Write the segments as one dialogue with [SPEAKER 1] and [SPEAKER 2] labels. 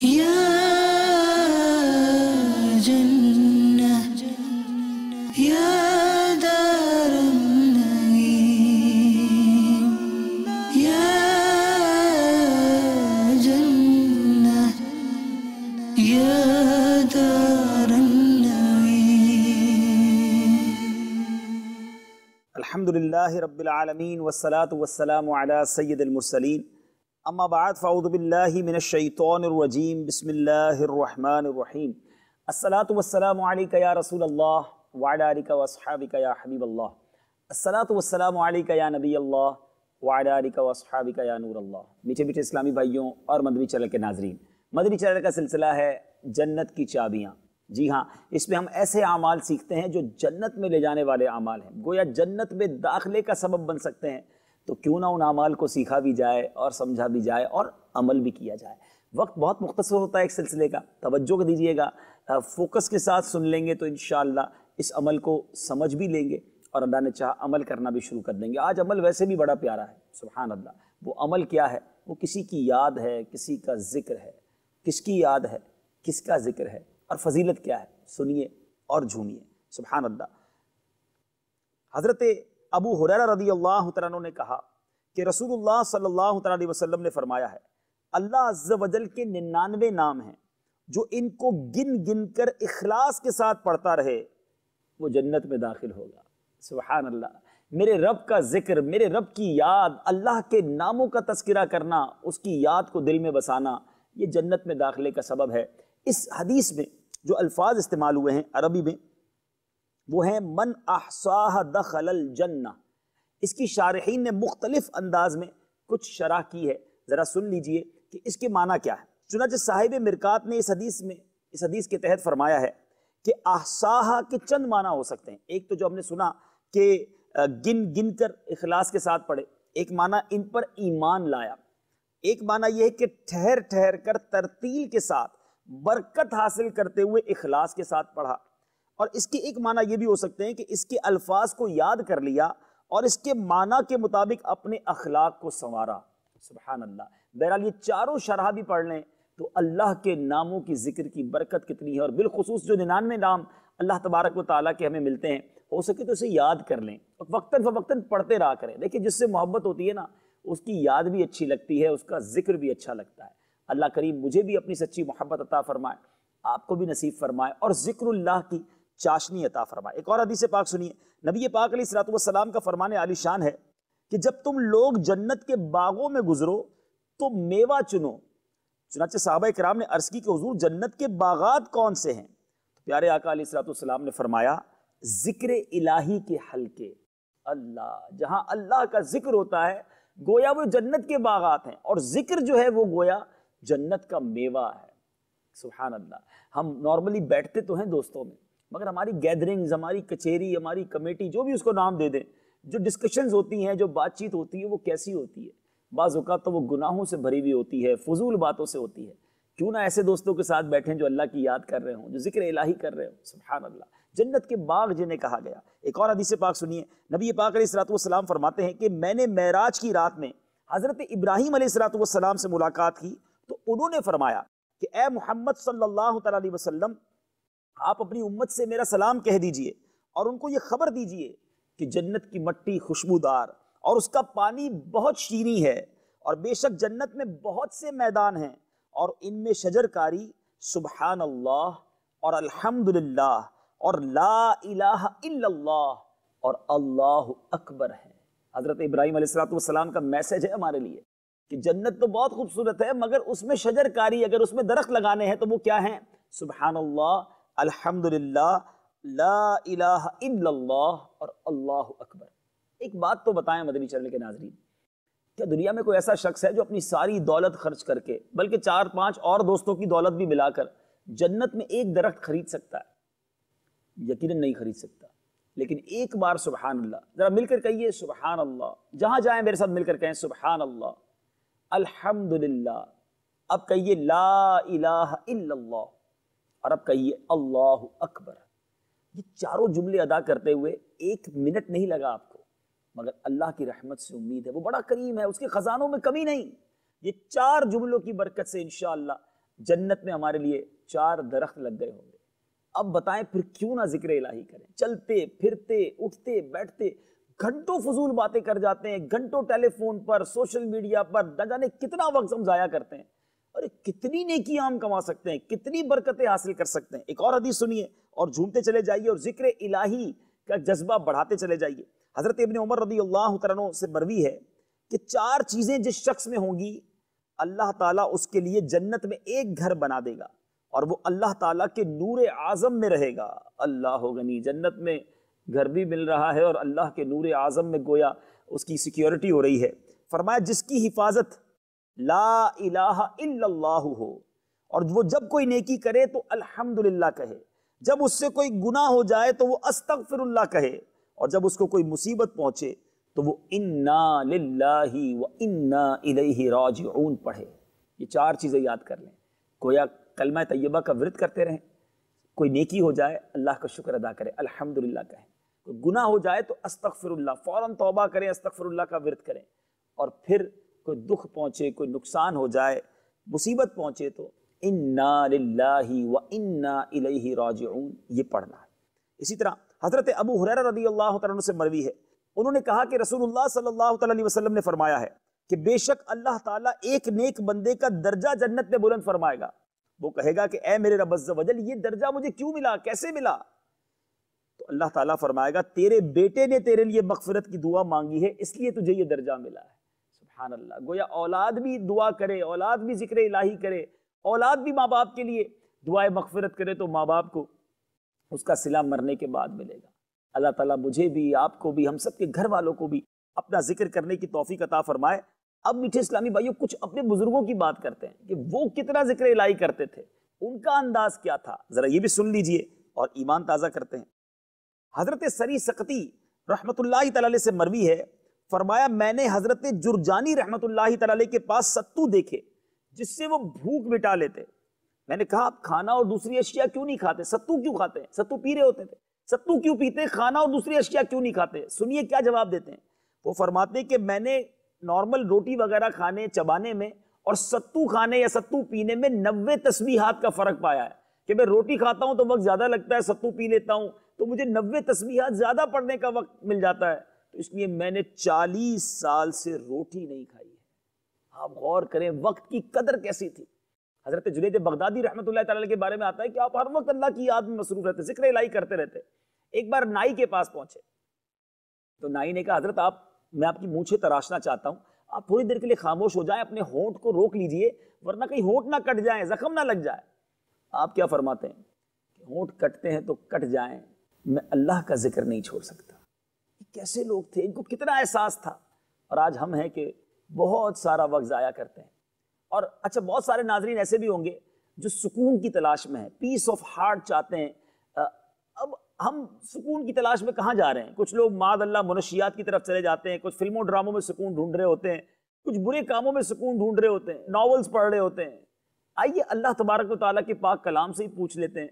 [SPEAKER 1] یا جنہ یا دار النعیم یا جنہ یا دار النعیم۔
[SPEAKER 2] الحمدللہ رب العالمین والصلاة والسلام علی سید المرسلین، اما بعد فاعوذ باللہ من الشیطان الرجیم، بسم اللہ الرحمن الرحیم۔ الصلاة والسلام علیکہ یا رسول اللہ وعلی آلک واصحابک یا حبیب اللہ، الصلاة والسلام علیکہ یا نبی اللہ وعلی آلک واصحابک یا نور اللہ۔ میٹھے میٹھے اسلامی بھائیوں اور مدنی چینل کے ناظرین، مدنی چینل کا سلسلہ ہے جنت کی چابیاں۔ جی ہاں، اس میں ہم ایسے اعمال سیکھتے ہیں جو جنت میں لے جانے والے اعمال ہیں، گویا جنت میں داخلے کا سبب بن سکتے ہیں۔ تو کیوں نہ ان اعمال کو سیکھا بھی جائے اور سمجھا بھی جائے اور عمل بھی کیا جائے۔ وقت بہت مختصر ہوتا ہے ایک سلسلے کا، توجہ دیجیے گا، فوکس کے ساتھ سن لیں گے تو انشاءاللہ اس عمل کو سمجھ بھی لیں گے اور اللہ نے چاہا عمل کرنا بھی شروع کر دیں گے۔ آج عمل ویسے بھی بڑا پیارا ہے، سبحان اللہ۔ وہ عمل کیا ہے؟ وہ کسی کی یاد ہے، کسی کا ذکر ہے۔ کس کی یاد ہے، کس کا ذکر ہے اور فضیلت کیا ہے؟ سنیے اور جھومیے، سبحان اللہ۔ حضرت ابو ہریرہ رضی اللہ تعالیٰ عنہ نے کہا کہ رسول اللہ صلی اللہ تعالیٰ علیہ وسلم نے فرمایا ہے، اللہ عز و جل کے 99 نام ہیں، جو ان کو گن گن کر اخلاص کے ساتھ پڑھتا رہے وہ جنت میں داخل ہوگا۔ سبحان اللہ۔ میرے رب کا ذکر، میرے رب کی یاد، اللہ کے ناموں کا تذکرہ کرنا، اس کی یاد کو دل میں بسانا، یہ جنت میں داخلے کا سبب ہے۔ اس حدیث میں جو الفاظ استعمال ہوئے ہیں عربی میں، وہ ہیں من احصاہ دخل الجنہ۔ اس کی شارحین نے مختلف انداز میں کچھ شرح کی ہے، ذرا سن لیجئے کہ اس کے معنی کیا ہے۔ چنانچہ صاحب مرکات نے اس حدیث کے تحت فرمایا ہے کہ احصاہ کے چند معنی ہو سکتے ہیں۔ ایک تو جو ہم نے سنا کہ گن گن کر اخلاص کے ساتھ پڑھے، ایک معنی ان پر ایمان لایا، ایک معنی یہ ہے کہ ٹھہر ٹھہر کر ترتیل کے ساتھ برکت حاصل کرتے ہوئے اخلاص کے ساتھ پڑھا، اور اس کے ایک معنی یہ بھی ہو سکتے ہیں کہ اس کے الفاظ کو یاد کر لیا اور اس کے معنی کے مطابق اپنے اخلاق کو سنوارا۔ سبحان اللہ۔ بہرحال یہ چاروں شرح بھی پڑھ لیں تو اللہ کے ناموں کی ذکر کی برکت کتنی ہے، اور بالخصوص جو 99 نام اللہ تبارک و تعالیٰ کے ہمیں ملتے ہیں، ہو سکے تو اسے یاد کر لیں اور وقتاً فوقتاً پڑھتے رہا کریں۔ دیکھیں جس سے محبت ہوتی ہے نا، اس کی یاد بھی اچھی لگتی ہے، اس کا ذکر بھی اچھا لگتا ہے۔ اللہ کریم مجھے بھی اپنی سچی محبت عطا فرمائے، آپ کو بھی نصیب فرمائے، اور ذکر اللہ کی چاشنی عطا فرمائے۔ ایک اور حدیث پاک سنیے، نبی پاک علیہ الصلوۃ والسلام کا فرمان عالی شان ہے کہ جب تم لوگ جنت کے باغوں میں گزرو تو میوہ چنو۔ چنانچہ صحابہ کرام نے عرض کی کہ حضور جنت کے باغات کون سے ہیں؟ تو پیارے آقا علیہ الصلوۃ والسلام نے فرمایا ذکر الہی کے حلقے، اللہ، جہاں اللہ کا ذکر ہوتا ہے گویا وہ جنت کے باغات ہیں، اور ذکر جو ہے وہ گویا جنت کا میوہ ہے۔ سبحان اللہ۔ ہم نارملی بیٹھتے تو ہیں دوستوں میں، مگر ہماری گیدرنگز، ہماری کچہری، ہماری کمیٹی، جو بھی اس کو نام دے دیں، جو ڈسکشنز ہوتی ہیں، جو بات چیت ہوتی ہے، وہ کیسی ہوتی ہے؟ بعض اوقات تو وہ گناہوں سے بھری ہوئی ہوتی ہے، فضول باتوں سے ہوتی ہے۔ کیوں نہ ایسے دوستوں کے ساتھ بیٹھیں جو اللہ کی یاد کر رہے ہوں، جو ذکر الہی کر رہے ہوں۔ سبحان اللہ۔ جنت کے باغ جنہیں کہا گیا۔ ایک اور حدیث پاک سنیے، نبی پاک علیہ الصلوۃ والسلام فرماتے ہیں کہ میں نے معراج کی رات میں حضرت ابراہیم علیہ الصلوۃ والسلام سے ملاقات کی تو انہوں نے فرمایا کہ اے محمد صلی اللہ تعالیٰ علیہ وسلم، آپ اپنی امت سے میرا سلام کہہ دیجئے اور ان کو یہ خبر دیجئے کہ جنت کی مٹی خوشبودار اور اس کا پانی بہت شیریں ہے، اور بے شک جنت میں بہت سے میدان ہیں اور ان میں شجر کاری سبحان اللہ اور الحمدللہ اور لا الہ الا اللہ اور اللہ اکبر ہے۔ حضرت ابراہیم علیہ السلام کا میسج ہے ہمارے لیے کہ جنت تو بہت خوبصورت ہے، مگر اس میں شجر کاری، اگر اس میں درخت لگانے ہیں تو وہ کیا ہیں؟ سبحان اللہ، الحمدللہ، لا الہ الا اللہ اور اللہ اکبر۔ ایک بات تو بتائیں مدنی چینل کے ناظرین، کیا دنیا میں کوئی ایسا شخص ہے جو اپنی ساری دولت خرچ کر کے، بلکہ 4-5 اور دوستوں کی دولت بھی ملا کر جنت میں ایک درخت خرید سکتا ہے؟ یقیناً نہیں خرید سکتا۔ لیکن ایک بار سبحان اللہ ذرا مل کر کہیے، سبحان اللہ، جہاں جائیں میرے ساتھ مل کر کہیں سبحان اللہ، الحمدللہ، اب کہیے لا الہ الا اللہ، اور اب کہیے اللہ اکبر۔ یہ چاروں جملے ادا کرتے ہوئے 1 منٹ نہیں لگا آپ کو، مگر اللہ کی رحمت سے امید ہے، وہ بڑا کریم ہے، اس کے خزانوں میں کمی نہیں۔ یہ 4 جملوں کی برکت سے انشاءاللہ جنت میں ہمارے لیے 4 درخت لگ گئے ہوں گے. اب بتائیں پھر کیوں نہ ذکر الہی کریں؟ چلتے پھرتے اٹھتے بیٹھتے گھنٹوں فضول باتیں کر جاتے ہیں، گھنٹوں ٹیلی فون پر، سوشل میڈیا پر، نہ جانے کتنا وقت ہم ضائع کرتے ہیں. اور کتنی نیکی ہم کما سکتے ہیں، کتنی برکتیں حاصل کر سکتے ہیں. ایک اور حدیث سنیے اور جھومتے چلے جائیے اور ذکر الہی کا جذبہ بڑھاتے چلے جائیے. حضرت ابن عمر رضی اللہ تعالیٰ عنہ سے مروی ہے کہ 4 چیزیں جس شخص میں ہوں گی اللہ تعالیٰ اس کے لیے جنت میں ایک گھر بنا دے گا اور وہ اللہ تعالیٰ کے نور اعظم میں رہے گا. اللہ غنی، جنت میں گھر بھی مل رہا ہے اور اللہ کے نور اعظم میں گویا اس کی سیکیورٹی ہو رہی ہے. فرمایا جس کی حفاظت لا الہ الا اللہ ہو، اور وہ جب کوئی نیکی کرے تو الحمدللہ کہے، جب اس سے کوئی گناہ ہو جائے تو وہ استغفر اللہ کہے، اور جب اس کو کوئی مصیبت پہنچے تو وہ انا للہ و انا الیہ راجعون پڑھے. یہ 4 چیزیں یاد کر لیں. گویا کلمہ طیبہ کا ورد کرتے رہیں. کوئی نیکی ہو جائے اللہ کا شکر ادا کرے، الحمدللہ کہیں. کوئی گناہ ہو جائے تو استغفر اللہ، فوراً توبہ کریں، استغفر اللہ کا ورد کریں. اور پھر کوئی دکھ پہنچے، کوئی نقصان ہو جائے، مصیبت پہنچے تو انا للہ و انا الیہ راجعون یہ پڑھنا ہے. اسی طرح حضرت ابو ہریرہ رضی اللہ تعالیٰ عنہ سے مروی ہے، انہوں نے کہا کہ رسول اللہ صلی اللہ تعالیٰ علیہ وسلم نے فرمایا ہے کہ بے شک اللہ تعالیٰ ایک نیک بندے کا درجہ جنت میں بلند فرمائے گا. وہ کہے گا کہ اے میرے رب عز و جل، یہ درجہ مجھے کیوں ملا، کیسے ملا؟ تو اللہ تعالیٰ فرمائے گا تیرے بیٹے نے تیرے لیے مغفرت کی دعا مانگی ہے، اس لیے تجھے یہ درجہ ملا ہے. سبحان اللہ. گویا اولاد بھی دعا کرے، اولاد بھی ذکر الہی کرے، اولاد بھی ماں باپ کے لیے دعائے مغفرت کرے تو ماں باپ کو اس کا صلہ مرنے کے بعد ملے گا. اللہ تعالیٰ مجھے بھی، آپ کو بھی، ہم سب کے گھر والوں کو بھی اپنا ذکر کرنے کی توفیق عطا فرمائے. اب میٹھے اسلامی بھائیوں کچھ اپنے بزرگوں کی بات کرتے ہیں کہ وہ کتنا ذکر الہی کرتے تھے، ان کا انداز کیا تھا، ذرا یہ بھی سن لیجئے اور ایمان تازہ کرتے ہیں. حضرت سری سقطی رحمت اللہ تعالی علیہ سے مروی ہے، فرمایا میں نے حضرت جرجانی رحمت اللہ تعالی علیہ کے پاس ستو دیکھے جس سے وہ بھوک مٹا لیتے. میں نے کہا آپ کھانا اور دوسری اشیاء کیوں نہیں کھاتے، ستو کیوں کھاتے ہیں؟ ستو پی رہے ہوتے تھے. ستو کیوں پیتے، کھانا اور دوسری اشیاء کیوں نہیں کھاتے؟ سنیے کیا جواب دیتے ہیں. وہ فرماتے ہیں کہ میں نے نارمل روٹی وغیرہ کھانے چبانے میں اور ستو کھانے یا ستو پینے میں 90 تسبیحات کا فرق پایا ہے. کہ میں روٹی کھاتا ہوں تو وقت زیادہ لگتا ہے، ستو پی لیتا ہوں تو مجھے 90 تسبیحات زیادہ پڑھنے کا وقت مل جاتا ہے. تو اس لیے میں نے 40 سال سے روٹی نہیں کھائی ہے. آپ غور کریں وقت کی قدر کیسی تھی. حضرت جنید بغدادی رحمت اللہ تعالی کے بارے میں آتا ہے کہ آپ ہر وقت اللہ کی یاد میں مصروف رہتے، ذکر الہی کرتے رہتے. ایک بار نائی کے پاس پہنچے تو نائی نے کہا حضرت میں آپ کی مونچھیں تراشنا چاہتا ہوں، آپ تھوڑی دیر کے لیے خاموش ہو جائیں، اپنے ہونٹ کو روک لیجئے ورنہ کہیں ہونٹ نہ کٹ جائیں، زخم نہ لگ جائے. آپ کیا فرماتے ہیں کہ ہونٹ کٹتے ہیں تو کٹ جائیں، میں اللہ کا ذکر نہیں چھوڑ سکتا. کیسے لوگ تھے، ان کو کتنا احساس تھا. اور آج ہم ہیں کہ بہت سارا وقت ضائع کرتے ہیں. اور اچھا بہت سارے ناظرین ایسے بھی ہوں گے جو سکون کی تلاش میں ہیں، پیس آف ہارٹ چاہتے ہیں. اب ہم سکون کی تلاش میں کہاں جا رہے ہیں؟ کچھ لوگ معاذ اللہ منشیات کی طرف چلے جاتے ہیں، کچھ فلموں ڈراموں میں سکون ڈھونڈ رہے ہوتے ہیں، کچھ برے کاموں میں سکون ڈھونڈ رہے ہوتے ہیں، ناولز پڑھ رہے ہوتے ہیں. آئیے اللہ تبارک و تعالیٰ کے پاک کلام سے ہی پوچھ لیتے ہیں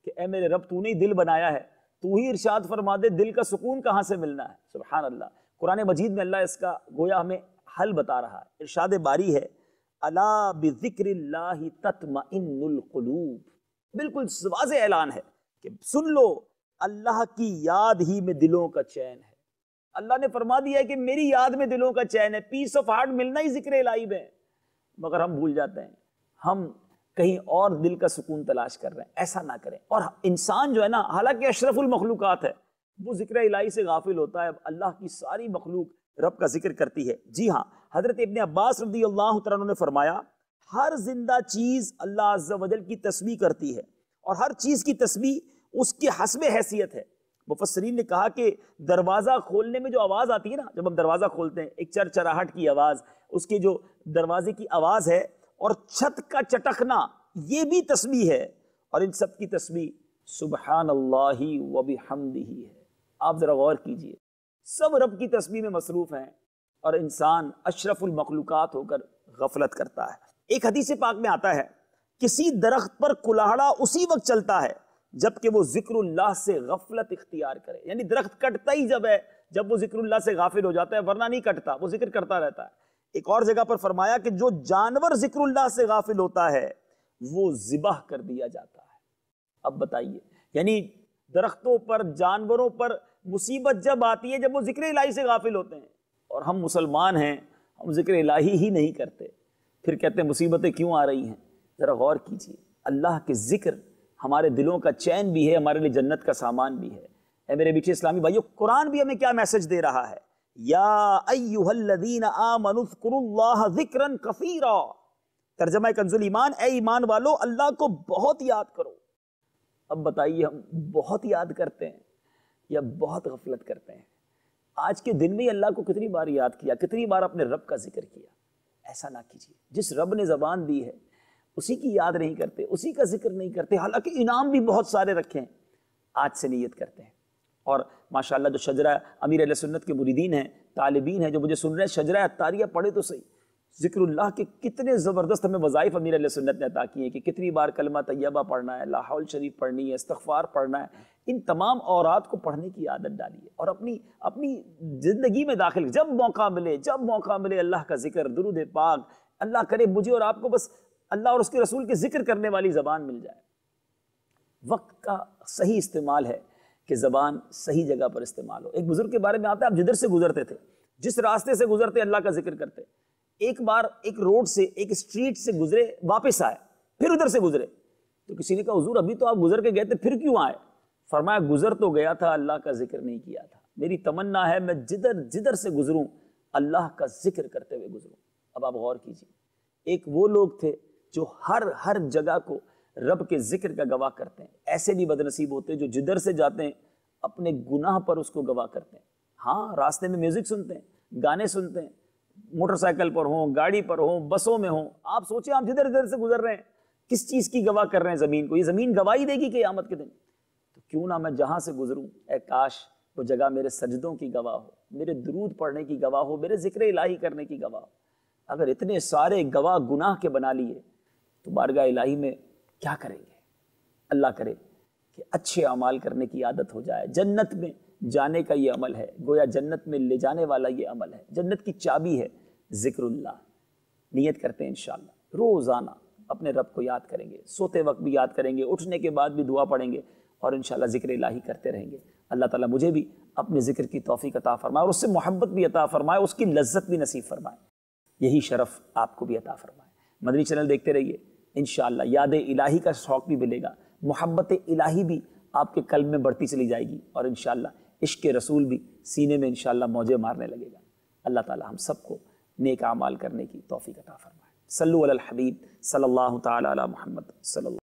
[SPEAKER 2] کہ اے میرے رب تو نے دل بنایا ہے، تو ہی ارشاد فرما دے دل کا سکون کہاں سے ملنا ہے. سبحان اللہ. قرآن مجید میں اللہ اس کا گویا ہمیں حل بتا رہا ہے. ارشاد باری ہے الا بذکر اللہ تطمئن القلوب. بالکل واضح اعلان ہے کہ سن لو اللہ کی یاد ہی میں دلوں کا چین ہے. اللہ نے فرما دیا ہے کہ میری یاد میں دلوں کا چین ہے. پیس آف ہارٹ ملنا ہی ذکر الہی میں. مگر ہم بھول جاتے ہیں، ہم کہیں اور دل کا سکون تلاش کر رہے ہیں. ایسا نہ کریں. اور انسان جو ہے نا، حالانکہ اشرف المخلوقات ہے، وہ ذکر الہی سے غافل ہوتا ہے. اللہ کی ساری مخلوق رب کا ذکر کرتی ہے. جی ہاں، حضرت ابن عباس رضی اللہ تعالیٰ عنہ نے فرمایا ہر زندہ چیز اللہ عز و جل کی تسبیح کرتی ہے اور ہر چیز کی تسبیح اس کے حسب حیثیت ہے. مفسرین نے کہا کہ دروازہ کھولنے میں جو آواز آتی ہے نا، جب ہم دروازہ کھولتے ہیں ایک چرچراہٹ کی آواز، اس کے جو دروازے کی آواز ہے، اور چھت کا چٹکنا، یہ بھی تسبیح ہے. اور ان سب کی تسبیح سبحان اللہ و بحمدہ ہے. آپ ذرا غور کیجئے، سب رب کی تسبیح میں مصروف ہیں اور انسان اشرف المخلوقات ہو کر غفلت کرتا ہے. ایک حدیث پاک میں آتا ہے کسی درخت پر کلاہڑا اسی وقت چلتا ہے جبکہ وہ ذکر اللہ سے غفلت اختیار کرے. یعنی درخت کٹتا ہی جب ہے جب وہ ذکر اللہ سے غافل ہو جاتا ہے، ورنہ نہیں کٹتا، وہ ذکر کرتا رہتا ہے. ایک اور جگہ پر فرمایا کہ جو جانور ذکر اللہ سے غافل ہوتا ہے وہ ذبح کر دیا جاتا ہے۔ اب بتائیے، یعنی درختوں پر، جانوروں پر مصیبت جب آتی ہے جب وہ ذکر الہی سے غافل ہوتے ہیں، اور ہم مسلمان ہیں، ہم ذکر الہی ہی نہیں کرتے، پھر کہتے ہیں مصیبتیں کیوں آ رہی ہیں۔ ذرا غور کیجیے، اللہ کے ذکر ہمارے دلوں کا چین بھی ہے، ہمارے لیے جنت کا سامان بھی ہے۔ اے میرے میٹھے اسلامی بھائیو، قرآن بھی ہمیں کیا میسج دے رہا ہے؟ یا ایھا الذین آمنوا اذکروا اللہ ذکرا کثیرا، ترجمہ کنز الایمان، اے ایمان والو اللہ کو بہت یاد کرو۔ اب بتائیے، ہم بہت یاد کرتے ہیں یا بہت غفلت کرتے ہیں؟ آج کے دن میں اللہ کو کتنی بار یاد کیا، کتنی بار اپنے رب کا ذکر کیا؟ ایسا نہ کیجیے، جس رب نے زبان دی ہے اسی کی یاد نہیں کرتے، اسی کا ذکر نہیں کرتے، حالانکہ انعام بھی بہت سارے رکھے ہیں، آج سے نیت کرتے ہیں۔ اور ماشاءاللہ جو شجرہ امیر اہل سنت کے مریدین ہیں، طالبین ہیں جو مجھے سن رہے ہیں، شجرہ عطاریہ پڑھے تو صحیح، ذکر اللہ کے کتنے زبردست ہمیں وظائف امیر اہل سنت نے عطا کیے ہیں کہ کتنی بار کلمہ طیبہ پڑھنا ہے، لا حول شریف پڑھنی ہے، استغفار پڑھنا ہے، ان تمام اورات کو پڑھنے کی عادت ڈالی ہے، اور اپنی زندگی میں داخل، جب موقع ملے اللہ کا ذکر، درود پاک، اللہ کرے مجھے اور آپ کو بس اللہ اور اس کے رسول کے ذکر کرنے والی زبان مل جائے۔ وقت کا صحیح استعمال ہے کہ زبان صحیح جگہ پر استعمال ہو۔ ایک بزرگ کے بارے میں آتا ہے، آپ جدھر سے گزرتے تھے، جس راستے سے گزرتے اللہ کا ذکر کرتے، ایک بار ایک روڈ سے، ایک اسٹریٹ سے گزرے، واپس آئے، پھر ادھر سے گزرے، تو کسی نے کہا حضور ابھی تو آپ گزر کے گئے تھے، پھر کیوں آئے؟ فرمایا گزر تو گیا تھا، اللہ کا ذکر نہیں کیا تھا، میری تمنا ہے میں جدھر سے گزروں اللہ کا ذکر کرتے ہوئے گزروں۔ اب آپ غور کیجیے، ایک وہ لوگ تھے جو ہر جگہ کو رب کے ذکر کا گواہ کرتے ہیں، ایسے بھی بدنصیب ہوتے ہیں جو جدھر سے جاتے ہیں اپنے گناہ پر اس کو گواہ کرتے ہیں۔ ہاں، راستے میں میوزک سنتے ہیں، گانے سنتے ہیں، موٹر سائیکل پر ہوں، گاڑی پر ہوں، بسوں میں ہوں، آپ سوچیں آپ جدھر سے گزر رہے ہیں کس چیز کی گواہ کر رہے ہیں زمین کو؟ یہ زمین گواہی دے گی قیامت کے دن، تو کیوں نہ میں جہاں سے گزروں، اے کاش وہ جگہ میرے سجدوں کی گواہ ہو، میرے درود پڑھنے کی گواہ ہو، میرے ذکر الہی کرنے کی گواہ ہو۔ اگر اتنے سارے گواہ گناہ کے بنا لیے تو بارگاہ الہی میں کیا کریں گے؟ اللہ کرے کہ اچھے اعمال کرنے کی عادت ہو جائے، جنت میں جانے کا یہ عمل ہے، گویا جنت میں لے جانے والا یہ عمل ہے، جنت کی چابی ہے ذکر اللہ۔ نیت کرتے ہیں انشاءاللہ روزانہ اپنے رب کو یاد کریں گے، سوتے وقت بھی یاد کریں گے، اٹھنے کے بعد بھی دعا پڑھیں گے، اور انشاءاللہ ذکر الہی کرتے رہیں گے۔ اللہ تعالیٰ مجھے بھی اپنے ذکر کی توفیق عطا فرمائے، اور اس سے محبت بھی عطا فرمائے، اس کی لذت بھی نصیب فرمائے، یہی شرف آپ کو بھی عطا فرمائے۔ مدنی چینل دیکھتے رہیے، انشاءاللہ یاد الہی کا شوق بھی ملے گا، محبت الہی بھی آپ کے قلب میں بڑھتی چلی جائے گی، اور انشاءاللہ عشق رسول بھی سینے میں انشاءاللہ موجیں مارنے لگے گا۔ اللہ تعالیٰ ہم سب کو نیک اعمال کرنے کی توفیق عطا فرمائے۔ صلو علی الحبیب صلی اللہ تعالی علی محمد صلی اللہ